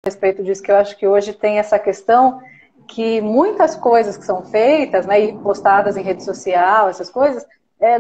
respeito disso, que eu acho que hoje tem essa questão que muitas coisas que são feitas, né, e postadas em rede social, essas coisas,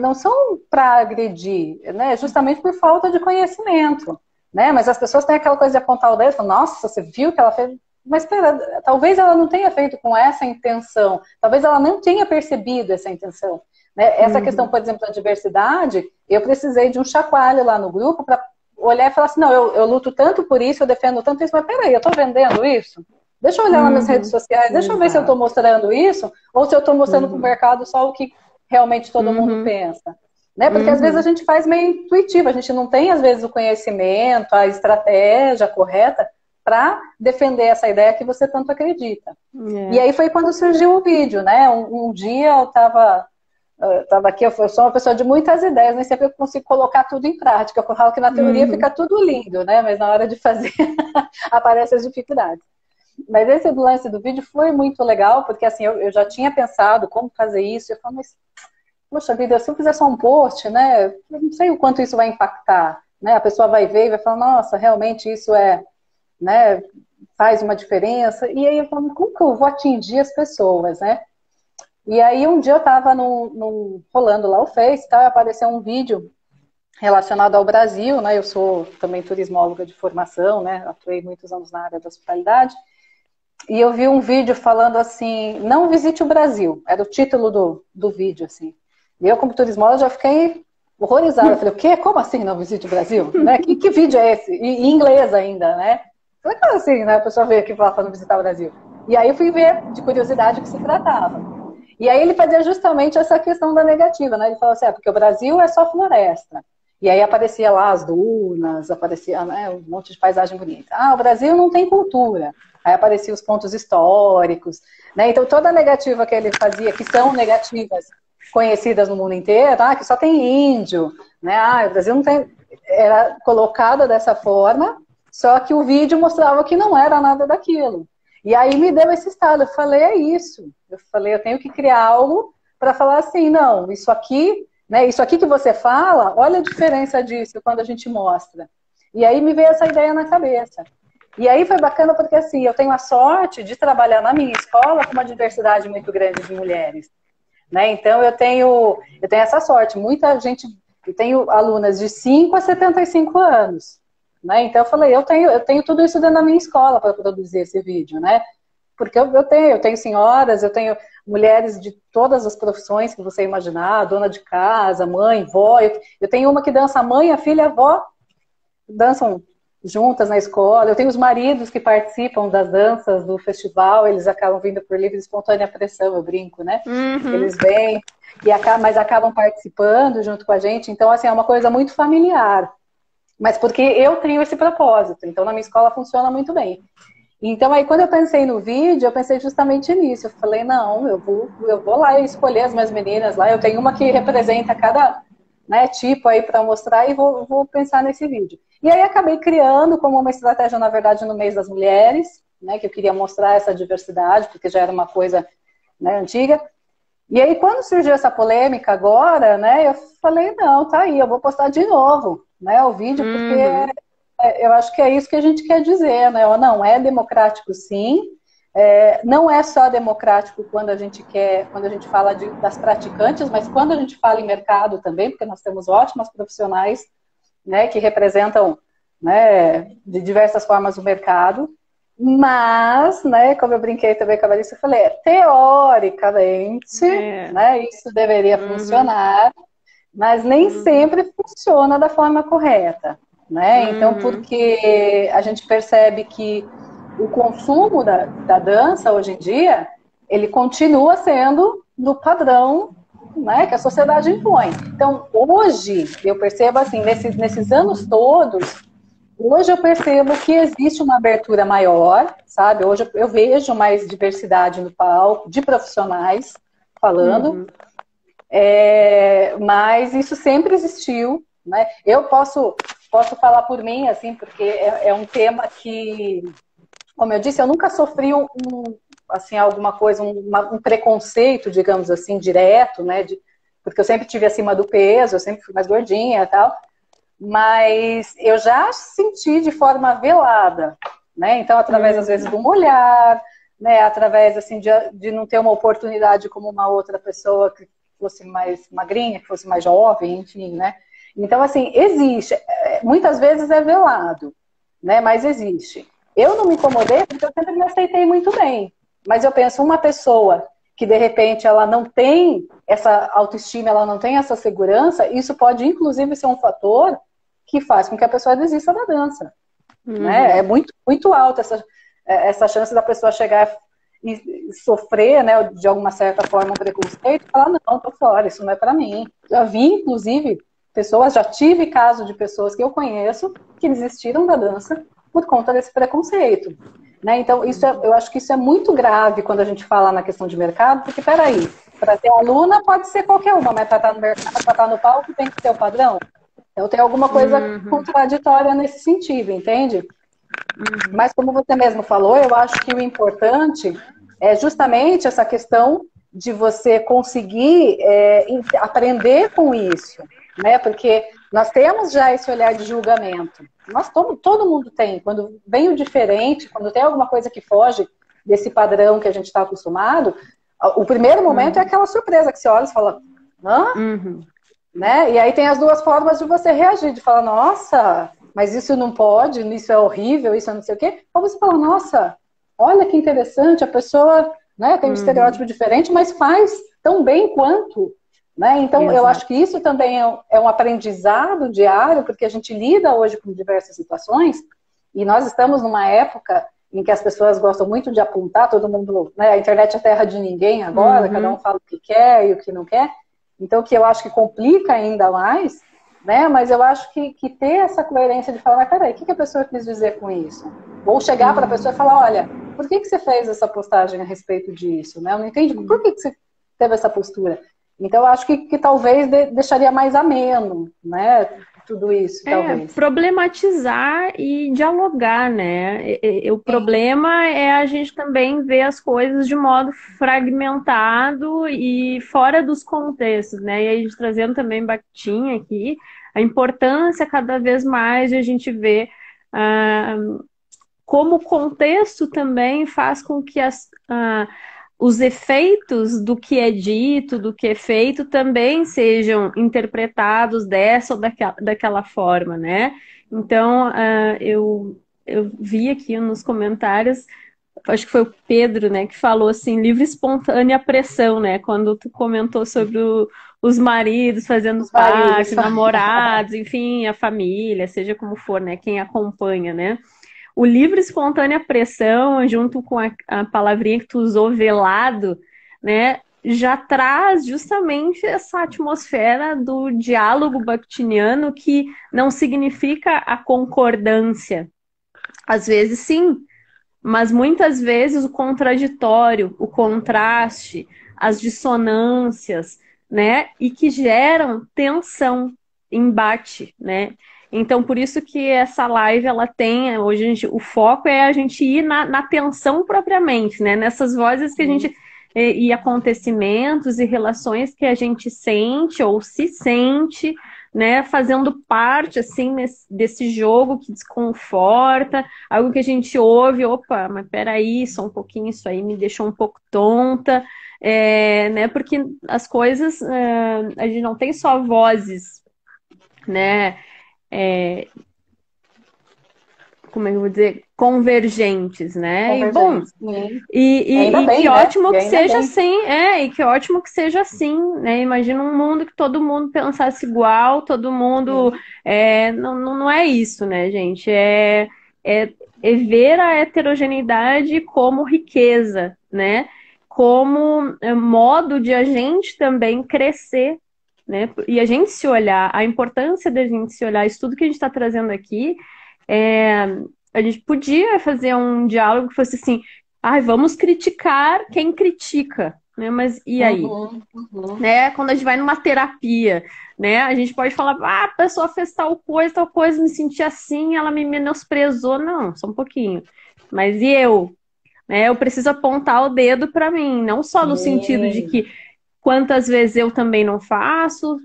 não são para agredir, né, justamente por falta de conhecimento, né, mas as pessoas têm aquela coisa de apontar o dedo e falar, nossa, você viu que ela fez... Mas espera, talvez ela não tenha feito com essa intenção, talvez ela não tenha percebido essa intenção, né? Essa questão, por exemplo, da diversidade, eu precisei de um chacoalho lá no grupo para olhar e falar assim, não, eu luto tanto por isso, eu defendo tanto isso, mas peraí, eu estou vendendo isso? Deixa eu olhar nas minhas redes sociais, deixa eu ver se eu estou mostrando isso, ou se eu estou mostrando para o mercado só o que realmente todo mundo pensa. Né? Porque às vezes a gente faz meio intuitivo, a gente não tem às vezes o conhecimento, a estratégia correta para defender essa ideia que você tanto acredita. E aí foi quando surgiu o vídeo, né? Um dia eu estava aqui, eu sou uma pessoa de muitas ideias, nem sempre eu consigo colocar tudo em prática. Eu falo que na teoria fica tudo lindo, né? Mas na hora de fazer aparecem as dificuldades. Mas esse lance do vídeo foi muito legal, porque assim, eu já tinha pensado como fazer isso, eu falei, mas, poxa vida, se eu fizer só um post, né, eu não sei o quanto isso vai impactar, né, a pessoa vai ver e vai falar, nossa, realmente isso né, faz uma diferença, e aí eu falei, como que eu vou atingir as pessoas, né? E aí um dia eu estava rolando lá o Face, e apareceu um vídeo relacionado ao Brasil, né, eu sou também turismóloga de formação, né, atuei muitos anos na área da hospitalidade, e eu vi um vídeo falando assim, não visite o Brasil, era o título do vídeo, assim. E eu, como turismóloga, já fiquei horrorizada. Eu falei, o quê? Como assim não visite o Brasil? Né? Que vídeo é esse? E em inglês ainda, né? Falei, como assim, né? A pessoa veio aqui falar para não visitar o Brasil. E aí eu fui ver, de curiosidade, o que se tratava. E aí ele fazia justamente essa questão da negativa, né? Ele falou assim, porque o Brasil é só floresta. E aí aparecia lá as dunas, aparecia, né, um monte de paisagem bonita. Ah, o Brasil não tem cultura. Aí apareciam os pontos históricos, né? Então toda a negativa que ele fazia, que são negativas conhecidas no mundo inteiro, que só tem índio, né? O Brasil não tem... Era colocada dessa forma, só que o vídeo mostrava que não era nada daquilo. E aí me deu esse estado, eu falei, é isso. Eu falei, eu tenho que criar algo para falar assim, não, isso aqui, né, isso aqui que você fala, olha a diferença disso quando a gente mostra. E aí me veio essa ideia na cabeça. E aí foi bacana porque, assim, eu tenho a sorte de trabalhar na minha escola com uma diversidade muito grande de mulheres, né? Então eu tenho essa sorte. Muita gente, eu tenho alunas de 5 a 75 anos, né? Então eu falei, eu tenho tudo isso dentro da minha escola para produzir esse vídeo, né? Porque eu tenho senhoras, eu tenho mulheres de todas as profissões que você imaginar, dona de casa, mãe, vó. Eu tenho uma que dança mãe, a filha, a avó, dançam juntas na escola. Eu tenho os maridos que participam das danças do festival, eles acabam vindo por livre e espontânea pressão, eu brinco, né? Eles vêm, mas acabam participando junto com a gente. Então, assim, é uma coisa muito familiar. Mas porque eu tenho esse propósito. Então, na minha escola funciona muito bem. Então, aí, quando eu pensei no vídeo, eu pensei justamente nisso. Eu falei, não, eu vou lá escolher as minhas meninas lá. Eu tenho uma que representa cada, né, tipo aí para mostrar e vou pensar nesse vídeo. E aí acabei criando como uma estratégia, na verdade, no mês das mulheres, né, que eu queria mostrar essa diversidade, porque já era uma coisa, né, antiga. E aí, quando surgiu essa polêmica agora, né, eu falei, não, tá aí, eu vou postar de novo, né, o vídeo, porque eu acho que é isso que a gente quer dizer, né, não, é democrático sim, não é só democrático quando a gente fala das praticantes, mas quando a gente fala em mercado também, porque nós temos ótimas profissionais, né, que representam, né, de diversas formas o mercado, mas, né, como eu brinquei também com a Larissa, eu falei, teoricamente, né, isso deveria funcionar, mas nem sempre funciona da forma correta, né? Então, porque a gente percebe que o consumo da dança hoje em dia, ele continua sendo no padrão, né, que a sociedade impõe. Então, hoje, eu percebo assim, nesses anos todos, hoje eu percebo que existe uma abertura maior, sabe? Hoje eu vejo mais diversidade no palco, de profissionais falando, mas isso sempre existiu, né? Eu posso falar por mim, assim, porque é um tema que, como eu disse, eu nunca sofri assim, alguma coisa, um preconceito, digamos assim, direto, né? Porque eu sempre tive acima do peso, eu sempre fui mais gordinha e tal. Mas eu já senti de forma velada, né? Então, através, às vezes, de um olhar, né? Através, assim, de não ter uma oportunidade como uma outra pessoa que fosse mais magrinha, que fosse mais jovem, enfim, né? Então, assim, existe. Muitas vezes é velado, né? Mas existe. Eu não me incomodei porque eu sempre me aceitei muito bem. Mas eu penso, uma pessoa que, de repente, ela não tem essa autoestima, ela não tem essa segurança, isso pode, inclusive, ser um fator que faz com que a pessoa desista da dança. Né? É muito, muito alta essa chance da pessoa chegar e sofrer, né, de alguma certa forma um preconceito e falar, não, tô fora, isso não é para mim. Já vi, inclusive, já tive caso de pessoas que eu conheço que desistiram da dança por conta desse preconceito. Né? Então, eu acho que isso é muito grave quando a gente fala na questão de mercado, porque, peraí, para ser aluna pode ser qualquer uma, mas para estar no mercado, para estar no palco tem que ter o padrão. Então tem alguma coisa contraditória nesse sentido, entende? Mas como você mesmo falou, eu acho que o importante é justamente essa questão de você conseguir aprender com isso, né? Porque nós temos já esse olhar de julgamento. Todo mundo tem. Quando vem o diferente, quando tem alguma coisa que foge desse padrão que a gente está acostumado, o primeiro momento é aquela surpresa que você olha e fala, hã? Né? E aí tem as duas formas de você reagir, de falar, nossa, mas isso não pode, isso é horrível, isso é não sei o quê. Ou você fala, nossa, olha que interessante, a pessoa, né, tem um estereótipo diferente, mas faz tão bem quanto. Né? Então, eu acho que isso também é um aprendizado diário, porque a gente lida hoje com diversas situações, e nós estamos numa época em que as pessoas gostam muito de apontar, todo mundo, né, a internet é terra de ninguém agora, cada um fala o que quer e o que não quer. Então, que eu acho que complica ainda mais, né? Mas eu acho que ter essa coerência de falar, mas peraí, o que a pessoa quis dizer com isso? Ou chegar para a pessoa e falar, olha, por que você fez essa postagem a respeito disso? Né? Eu não entendi, por que você teve essa postura? Então, eu acho que talvez deixaria mais ameno, né? Tudo isso, talvez. Problematizar e dialogar, né? O problema é a gente também ver as coisas de modo fragmentado e fora dos contextos, né? E a gente trazendo também Bakhtin aqui, a importância cada vez mais de a gente ver como o contexto também faz com que os efeitos do que é dito, do que é feito, também sejam interpretados dessa ou daquela forma, né? Então, eu vi aqui nos comentários, acho que foi o Pedro, né, que falou assim, livre espontânea pressão, né? Quando tu comentou sobre os maridos fazendo parte, namorados, enfim, a família, seja como for, né? Quem acompanha, né? O livre espontânea pressão, junto com a palavrinha que tu usou, velado, né, já traz justamente essa atmosfera do diálogo bakhtiniano, que não significa a concordância. Às vezes sim, mas muitas vezes o contraditório, o contraste, as dissonâncias, né, e que geram tensão, embate, né? Então, por isso que essa live, ela tem, hoje o foco é a gente ir na tensão propriamente, né? Nessas vozes que a gente, e acontecimentos e relações que a gente sente ou se sente, né? Fazendo parte, assim, desse jogo que desconforta, algo que a gente ouve, opa, mas peraí, só um pouquinho, isso aí me deixou um pouco tonta, né? Porque as coisas, a gente não tem só vozes, né? Como é que eu vou dizer? Convergentes, né? E bom, e bem, que né? ótimo que seja bem. assim, e que ótimo que seja assim, né? Imagina um mundo que todo mundo pensasse igual, todo mundo. Não é isso, né, gente? É ver a heterogeneidade como riqueza, né? Como modo de a gente também crescer, né? E a gente se olhar, a importância da gente se olhar, isso tudo que a gente está trazendo aqui, a gente podia fazer um diálogo que fosse assim, vamos criticar quem critica, né? Mas e aí? Né? Quando a gente vai numa terapia, né? A gente pode falar, a pessoa fez tal coisa, me senti assim, ela me menosprezou. Não, só um pouquinho. Mas e eu? Né? Eu preciso apontar o dedo para mim, não só no sentido de que quantas vezes eu também não faço,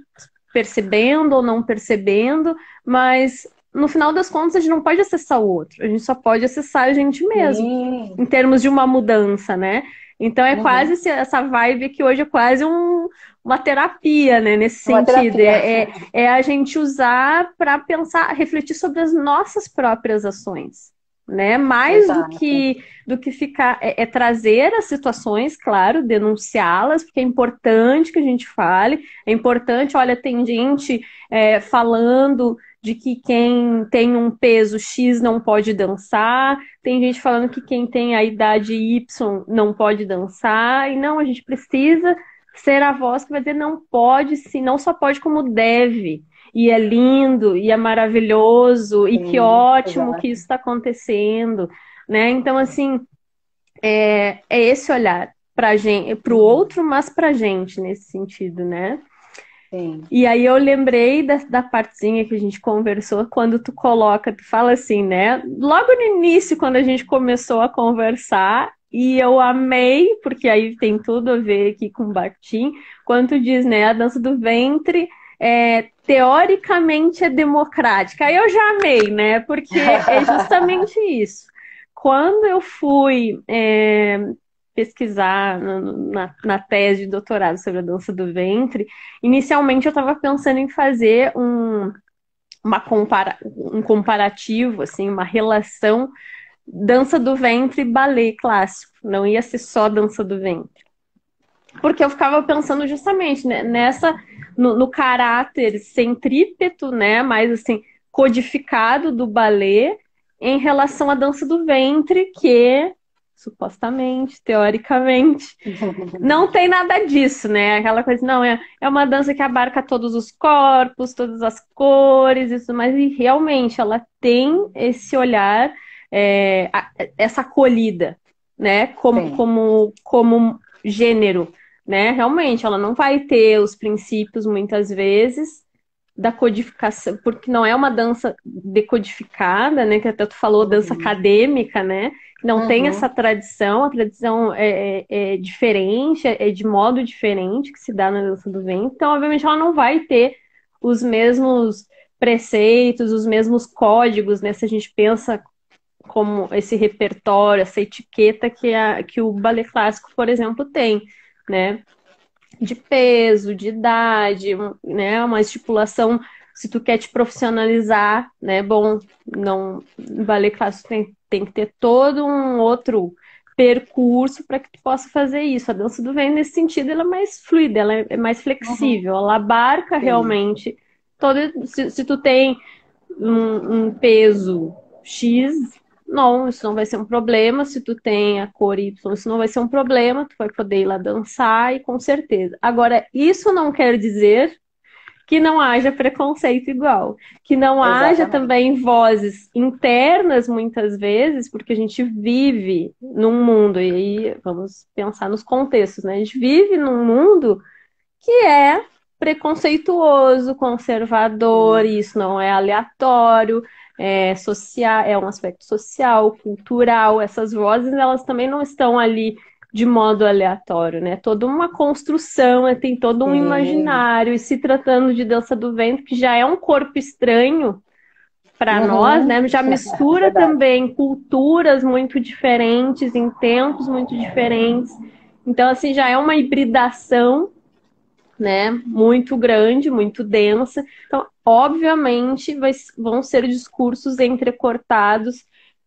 percebendo ou não percebendo, mas no final das contas, a gente não pode acessar o outro, a gente só pode acessar a gente mesmo, Sim. em termos de uma mudança, né? Então é quase Uhum. essa vibe que hoje é quase uma terapia, né? Nesse Uma sentido. terapia. É a gente usar para pensar, refletir sobre as nossas próprias ações. Né? Mais Exato. do que ficar, é trazer as situações, claro, denunciá-las, porque é importante que a gente fale, é importante, olha, tem gente falando de que quem tem um peso X não pode dançar, tem gente falando que quem tem a idade Y não pode dançar, e não, a gente precisa ser a voz que vai dizer não pode, sim, não só pode como deve. E é lindo, e é maravilhoso, e que Sim, ótimo que exato. isso está acontecendo, né? Então, assim, é esse olhar para gente, para o Uhum. outro, mas para a gente nesse sentido, né? Sim. E aí eu lembrei da partezinha que a gente conversou quando tu fala assim, né? Logo no início, quando a gente começou a conversar, e eu amei, porque aí tem tudo a ver aqui com o Bakhtin, quando tu diz, né, a dança do ventre teoricamente é democrática. Aí eu já amei, né? Porque é justamente isso. Quando eu fui pesquisar na tese de doutorado sobre a dança do ventre, inicialmente eu estava pensando em fazer um comparativo, assim, uma relação dança do ventre e balé clássico. Não ia ser só dança do ventre. Porque eu ficava pensando justamente né, no caráter centrípeto, né, mais assim, codificado do balé em relação à dança do ventre, que supostamente, teoricamente, não tem nada disso, né? Aquela coisa, não, é uma dança que abarca todos os corpos, todas as cores, isso, mas e realmente ela tem esse olhar, essa acolhida, né? Sim. Como gênero, né? Realmente, ela não vai ter os princípios, muitas vezes, da codificação, porque não é uma dança decodificada, né? Que até tu falou, dança Uhum. acadêmica, né? Não tem essa Uhum. tradição, a tradição é diferente, é de modo diferente que se dá na dança do ventre, então, obviamente, ela não vai ter os mesmos preceitos, os mesmos códigos, né? Se a gente pensa como esse repertório, essa etiqueta que o balé clássico, por exemplo, tem, né? De peso, de idade, né? Uma estipulação, se tu quer te profissionalizar, né? Bom, não, o balé clássico tem que ter todo um outro percurso para que tu possa fazer isso. A dança do ventre, nesse sentido, ela é mais fluida, ela é mais Uhum. flexível, ela abarca Sim. realmente todo. Se tu tem um peso X, não, isso não vai ser um problema. Se tu tem a cor Y, isso não vai ser um problema. Tu vai poder ir lá dançar e com certeza. Agora, isso não quer dizer que não haja preconceito igual, que não haja Exatamente. também vozes internas, muitas vezes, porque a gente vive num mundo, e aí vamos pensar nos contextos, né? A gente vive num mundo que é preconceituoso, conservador, Sim. e isso não é aleatório, social, é um aspecto social, cultural. Essas vozes, elas também não estão ali de modo aleatório, né? Toda uma construção, tem todo um Sim. imaginário, e se tratando de dança do ventre, que já é um corpo estranho para nós, Uhum. né? Já mistura Verdade. também culturas muito diferentes, em tempos muito diferentes. Então, assim, já é uma hibridação, né, muito grande, muito densa. Então, obviamente, vão ser discursos entrecortados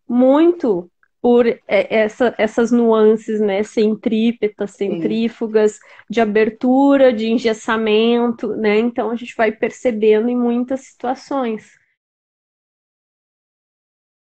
muito por essas nuances, né, centrípetas, Sim. centrífugas, de abertura, de engessamento, né? Então, a gente vai percebendo em muitas situações.